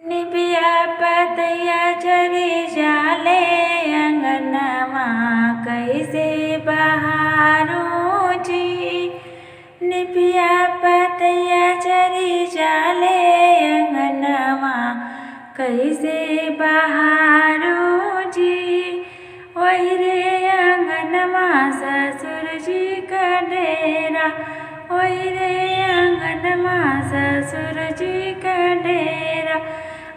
निबिया पतैया झरी जाले अंगनमा कैसे बहारो जी। निबिया पतैया झरी जाले अंगनमा कैसे बहारो जी। वही रे अंगनमा ससुर जी का डेरा, वही रे अंगनमा ससुर जी का डेरा।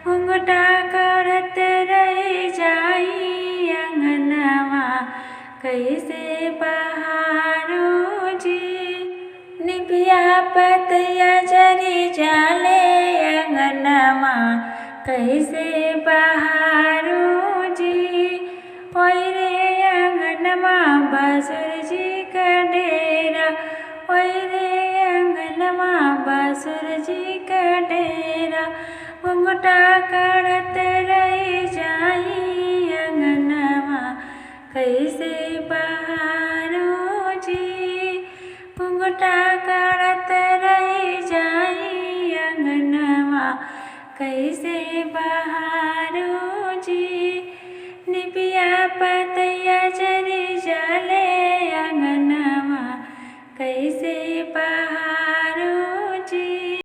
घुंघटा करत रह जाई अंगनमा कैसे बहारो जी। निबिया पतैया झरी जाले अंगनमा कैसे बहारो जी। वही रे अंगनमा बसुर जी का डेरा, वही रे अंगनमा बसुर जी का डेरा। घुंघटा करत रह जाई अंगनमा कैसे बहारो जी। घुंघटा करत रह जाई अंगनमा कैसे बहारो जी। निबिया पतैया झरी जाले अंगनमा कैसे